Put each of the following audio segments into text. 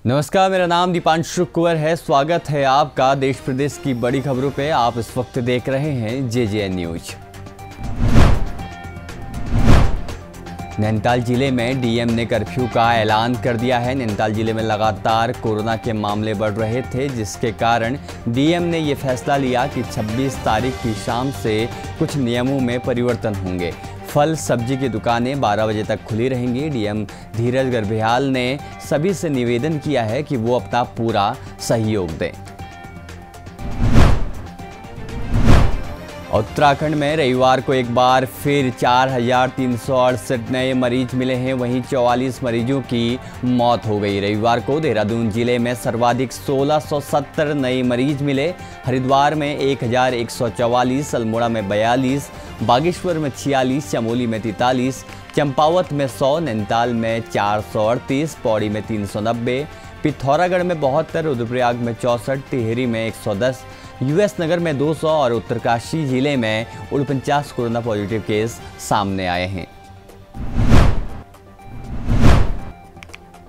नमस्कार, मेरा नाम दीपांशु कुंवर है। स्वागत है आपका देश प्रदेश की बड़ी खबरों पे। आप इस वक्त देख रहे हैं JJN न्यूज। नैनीताल जिले में डीएम ने कर्फ्यू का ऐलान कर दिया है। नैनीताल जिले में लगातार कोरोना के मामले बढ़ रहे थे, जिसके कारण डीएम ने ये फैसला लिया कि 26 तारीख की शाम से कुछ नियमों में परिवर्तन होंगे। फल सब्जी की दुकानें 12 बजे तक खुली रहेंगी। डीएम धीरज गर्ब्याल ने सभी से निवेदन किया है कि वो अपना पूरा सहयोग दें। उत्तराखंड में रविवार को एक बार फिर 4,368 नए मरीज मिले हैं। वहीं 44 मरीजों की मौत हो गई। रविवार को देहरादून जिले में सर्वाधिक 1670 नए मरीज मिले। हरिद्वार में 1,144, अल्मोड़ा में 42, बागेश्वर में 46, चमोली में 43, चंपावत में 100, नैनीताल में 438, पौड़ी में 390, पिथौरागढ़ में 72, रुद्रप्रयाग में 64, टिहरी में 110, यूएस नगर में 200 और उत्तरकाशी जिले में 49 कोरोना पॉजिटिव केस सामने आए हैं।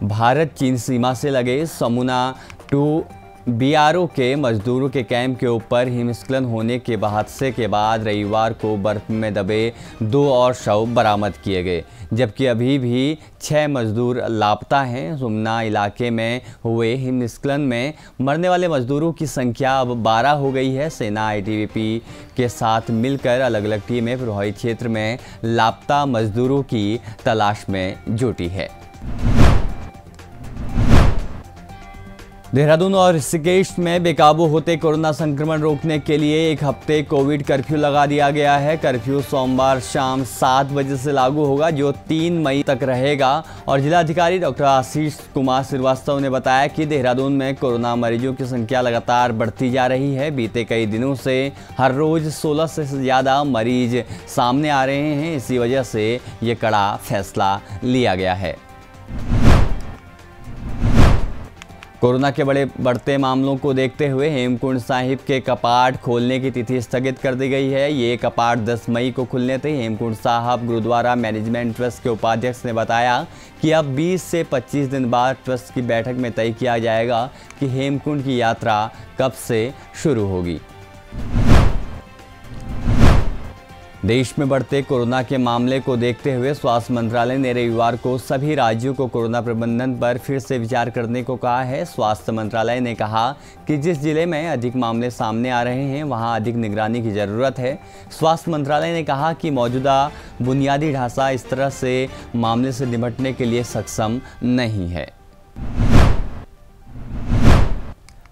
भारत चीन सीमा से लगे समुना 2 BRO के मजदूरों के कैंप के ऊपर हिमस्खलन होने के हादसे के बाद रविवार को बर्फ में दबे 2 और शव बरामद किए गए, जबकि अभी भी 6 मजदूर लापता हैं। सुमना इलाके में हुए हिमस्खलन में मरने वाले मजदूरों की संख्या अब 12 हो गई है। सेना ITBP के साथ मिलकर अलग अलग टीमें प्रभावित क्षेत्र में लापता मजदूरों की तलाश में जुटी है। देहरादून और ऋषिकेश में बेकाबू होते कोरोना संक्रमण रोकने के लिए एक हफ्ते कोविड कर्फ्यू लगा दिया गया है। कर्फ्यू सोमवार शाम 7 बजे से लागू होगा, जो 3 मई तक रहेगा। और जिलाधिकारी डॉक्टर आशीष कुमार श्रीवास्तव ने बताया कि देहरादून में कोरोना मरीजों की संख्या लगातार बढ़ती जा रही है। बीते कई दिनों से हर रोज 16 से ज़्यादा मरीज सामने आ रहे हैं। इसी वजह से ये कड़ा फैसला लिया गया है। कोरोना के बढ़ते मामलों को देखते हुए हेमकुंड साहिब के कपाट खोलने की तिथि स्थगित कर दी गई है। ये कपाट 10 मई को खुलने थे। हेमकुंड साहिब गुरुद्वारा मैनेजमेंट ट्रस्ट के उपाध्यक्ष ने बताया कि अब 20 से 25 दिन बाद ट्रस्ट की बैठक में तय किया जाएगा कि हेमकुंड की यात्रा कब से शुरू होगी। देश में बढ़ते कोरोना के मामले को देखते हुए स्वास्थ्य मंत्रालय ने रविवार को सभी राज्यों को कोरोना प्रबंधन पर फिर से विचार करने को कहा है। स्वास्थ्य मंत्रालय ने कहा कि जिस जिले में अधिक मामले सामने आ रहे हैं, वहां अधिक निगरानी की ज़रूरत है। स्वास्थ्य मंत्रालय ने कहा कि मौजूदा बुनियादी ढांचा इस तरह से मामले से निपटने के लिए सक्षम नहीं है।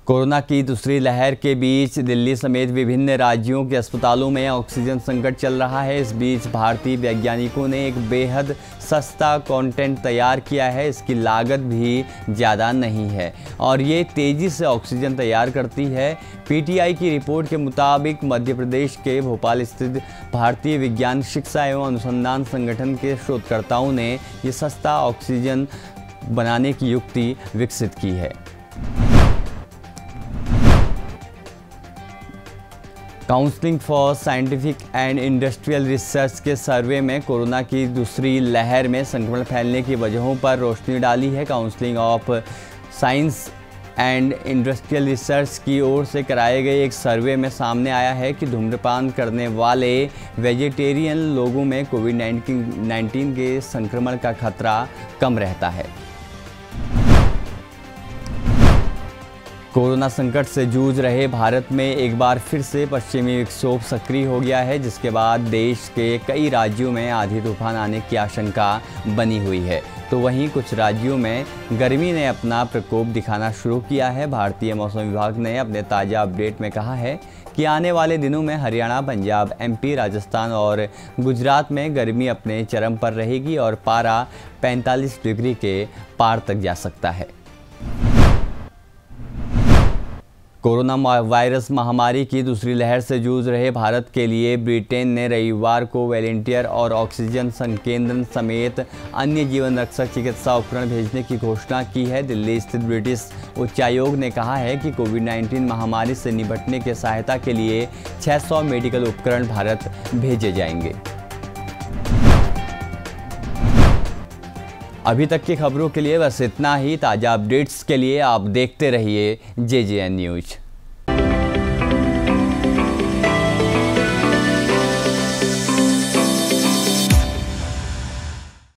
कोरोना की दूसरी लहर के बीच दिल्ली समेत विभिन्न राज्यों के अस्पतालों में ऑक्सीजन संकट चल रहा है। इस बीच भारतीय वैज्ञानिकों ने एक बेहद सस्ता कंटेंट तैयार किया है। इसकी लागत भी ज़्यादा नहीं है और ये तेज़ी से ऑक्सीजन तैयार करती है। PTI की रिपोर्ट के मुताबिक मध्य प्रदेश के भोपाल स्थित भारतीय विज्ञान शिक्षा एवं अनुसंधान संगठन के शोधकर्ताओं ने ये सस्ता ऑक्सीजन बनाने की युक्ति विकसित की है। Counselling for scientific and industrial research के सर्वे में कोरोना की दूसरी लहर में संक्रमण फैलने की वजहों पर रोशनी डाली है। Counselling of science and industrial research की ओर से कराए गए एक सर्वे में सामने आया है कि धूम्रपान करने वाले वेजिटेरियन लोगों में कोविड-19 के संक्रमण का खतरा कम रहता है। कोरोना संकट से जूझ रहे भारत में एक बार फिर से पश्चिमी विक्षोभ सक्रिय हो गया है, जिसके बाद देश के कई राज्यों में आंधी तूफान आने की आशंका बनी हुई है। तो वहीं कुछ राज्यों में गर्मी ने अपना प्रकोप दिखाना शुरू किया है। भारतीय मौसम विभाग ने अपने ताज़ा अपडेट में कहा है कि आने वाले दिनों में हरियाणा, पंजाब, MP, राजस्थान और गुजरात में गर्मी अपने चरम पर रहेगी और पारा 45 डिग्री के पार तक जा सकता है। कोरोना वायरस महामारी की दूसरी लहर से जूझ रहे भारत के लिए ब्रिटेन ने रविवार को वॉलंटियर और ऑक्सीजन संकेंद्रण समेत अन्य जीवन रक्षक चिकित्सा उपकरण भेजने की घोषणा की है। दिल्ली स्थित ब्रिटिश उच्चायोग ने कहा है कि कोविड-19 महामारी से निपटने की सहायता के लिए 600 मेडिकल उपकरण भारत भेजे जाएंगे। अभी तक की खबरों के लिए बस इतना ही। ताज़ा अपडेट्स के लिए आप देखते रहिए JJN न्यूज़।